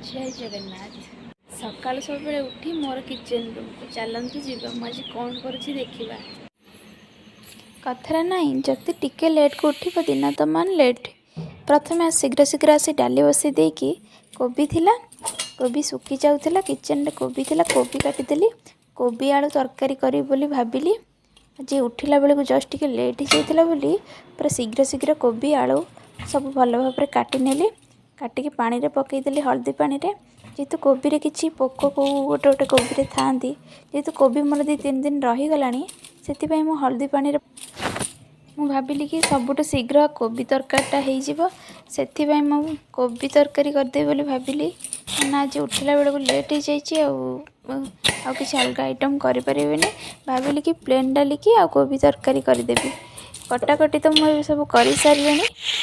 जय जगन्नाथ। सकाल सब उठी मोर किचन रूम को चलती जीवा मुझे कौन करुँची देखा। कथार नाई जदि टिके लेट को उठ दिन तो मान लेट। प्रथम शीघ्र शीघ्र आसी डाली बसई देकी कोबी थिला, कोबी सुखी जाऊला किचन कोबी थिला, कोबी काटिदेली। कोबी आलू तरकारी करी बोली भाविली। आज उठिला बेलू जस्ट टिके लेट हो जाता बोली पूरा शीघ्र शीघ्र कोबी आलू सब भल भाव काटिनेली। काटिकी पानी रे पकईदेली हल्दी पानी रे। जेहेतु कोबी रे किछि पोक को गोटे गोटे कोबी रे थांती, जेहेतु कोबी मोर 2-3 दिन रहीगलानी से मु हल्दी पानी रे मु भाविली कि सबुठ शीघ्र कोबी तरकारीटा हो से कोबी तरकारी करदे बोली भाविली। ना आज उठिला बेलू लेट हो जाए किसी अलग आइटम करें भाविली कि प्लेन डाली की आ कोबी तरकारी करदेवी। कटाकटी तो मुझे सब कर सारे।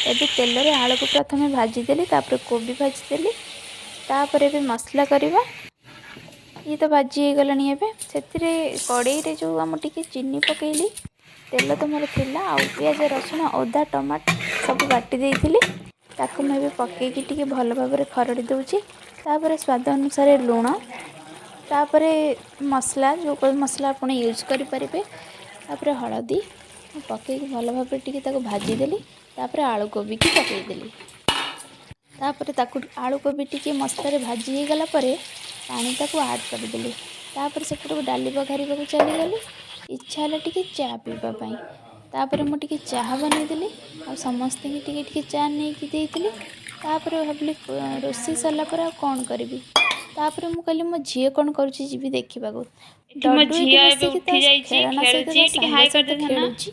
एबे तेल रे आलू को प्रथम भाजीदेली, तापर कोबी भाजीदेली, तापर भी मसला करवा। ये तो भाजी गलानी। एबे सेतिरे कड़ई रे जो आम टिके चीनी पकेली, तेल तो मोर थिला आ पियाज रसुण अदा टमाटर सब बाटी देइथिली। ताकू मैं पकईकी टिके भल भाव में खरड़ी दूची। तापर स्वाद अनुसार लुण, तापर मसला जो कोई मसला आप यूज करें, तापर हलदी पकईकी भल भाव में भाजीदेली। तापर आलू कोबी की पकईदेली। तापर ताकू आलू कोबी टिके मसला भाजी हो गला परे पानी ताकू ऐड करदेली। तापर सेपटू डाली बघार चलीगली। इच्छा है टिके चा पीवाई, तापर मुझे चाह बनईदेली आ समस्त टिके टिके चा नहीं देती। तापर भाविली रोषे सरला पर कौन करी। तापर मु कहली मो झी कौन करुँची जी देखा। डडू ये बस खेलना सहित खेलुची।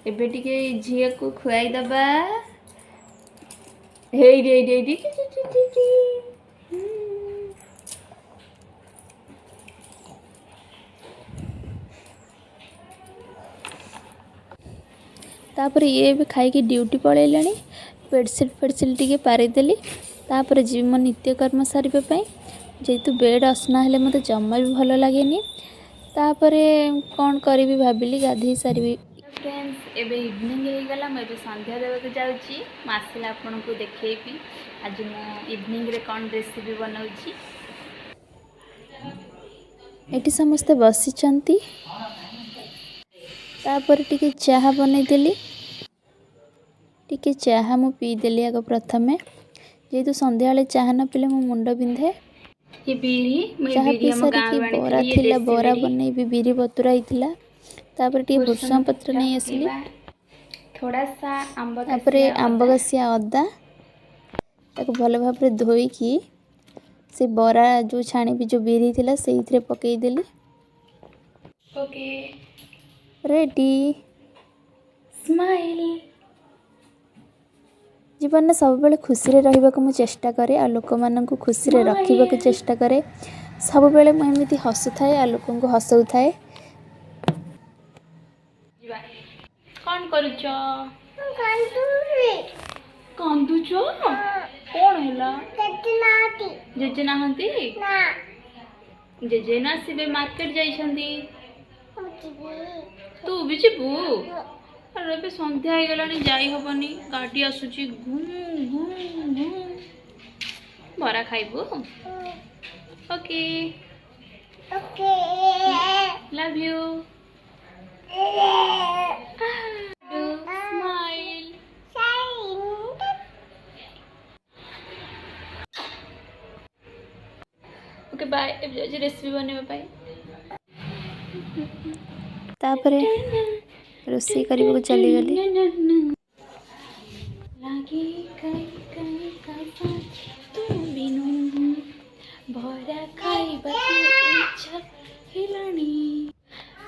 एबे टिके झील को खुआई दबा। तापर ये भी खाई ड्यूटी पलैला। बेडसीट फेडसीट टिके पारिदेली। तापर जी मो नित्यकर्म सारे जेहेतु बेड असना हेले मत जमा भी भल लगे। तापर कौन करी भाविली गाधे सारी। फ्रेंड्स एबे इवनिंग हो गला, मुझे संध्या देवाक जाऊँगी। आसला आपन को देखी आज मु इवनिंग रे कौन रेसिपी बनाऊँगी। एटी समस्ते बसिचंती। तापर टिके चाह बनईदेली। टिके चाह मु पीदेली आग प्रथमे, जेहेतु संध्या चाह न पीले मो मुंड बिंधे। ये बीरी चाह पी सारी बरा थिला, बरा बनईबी बीरी बतुरा हिथिला। तापर टी भुर्संग पत्र नहीं आसली। थोड़ा सा आंब कसिया अदा ताको भल भाव में धोईकी से बरा जो छाणी भी जो बीरी थिला से पकईदेली। Okay ready smile. जीवन में सब बेले खुशी रहा को मुझे चेष्टा करे आ लोक मानक खुशी रखा को चेष्टा करे। सब बेले मुझे हसु थाए आ लोक को हसऊ थाए। कौन करुच कांदुच कौन है जेजे नाहंती जेजे ना सिबे मार्केट जाइछंती। तू भी जीवु। अरे बे संध्या हो गलानी जाई हबनी, गाड़ी आसुची घूम घूम घूम। बरा खाइबू? Okay okay love you. Smile. Okay bye. अब जाऊँ रेसिपी बनवा पाई। तापर रोषे करने को चली गली।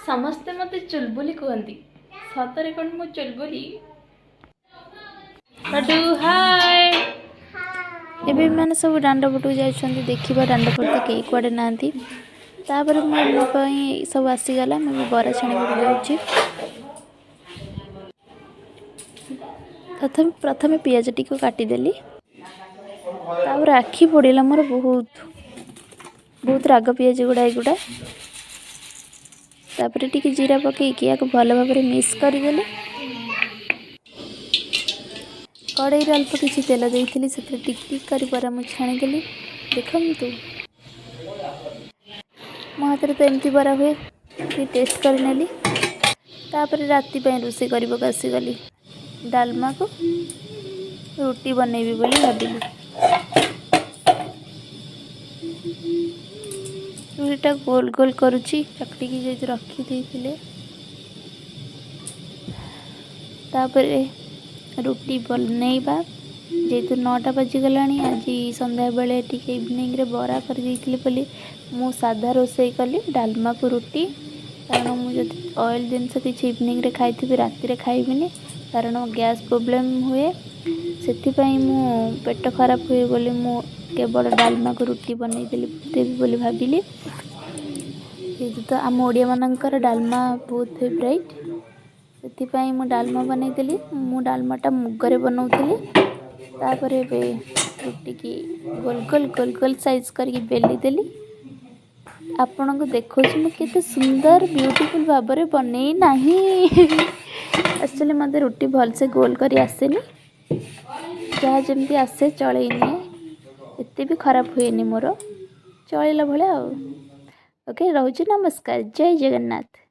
समस्ते मत चुलबुली कहती, सतरे कौन मो चुलबुली। हाय एबे माने सब डांड पटू जाइछंती देखिबा। डांड पट तो केई कुआडे नांती। तापर मो पई सब आसीगला। मैं बरा छाणी को जाऊँगी। प्रथम पियाज टी को काटिदेली। तापर आखि पड़ा मोर बहुत बहुत राग पियाज गुड़ा। तापर टिके जीरा पकईकी भल भाव में मिक्स करदेली। कड़ाई अल्प किसी तेल देइथिली से टिक टिक करी बरा मु छाणीदेली। देखंतु मो हाथ तो एमती बरा हुए कि टेस्ट करनेली। तापर राति रोषे करने आसीगली। डालमा को रुटी बनैबी बोली भाविली। रुटीटा गोल गोल करुची चकटिकी जो रखी देइथिले। तापरे रुटी बनैबा जेहेतु 9टा बाजिगलाणी। आज संध्या बेले टिके इवनिंग रे बरा कर देइथिले बोली मु साधा रोषे कली डालमा को रुटी। कारण मुझे ऑयल जिनस किसी इवनिंग रे खाई राति रे खाइबिनी कारण गैस प्रोब्लेम हुए से मु पेट खराब हुए बोली मु केवल डालमा को रुटी बनई देवी बोली भाविली। ये तो आम ओडिया मानकर डालमा बहुत फेवरेट से मु डालमा बनईदेली। मु डालमाटा मुगरे बनाऊली। तापर रुटी की गोल गोल गोल गोल साइज करके बेली देली। आपण को देखो केते सुंदर ब्यूटीफुल भाव में बनई नाही। एक्चुअली मत रुटी भलसे गोल करी आसेनी जहाँ जमती आसे चलैनी एते भी खराब हुएनी मोर चलैला भले। ओके रोची नमस्कार जय जगन्नाथ।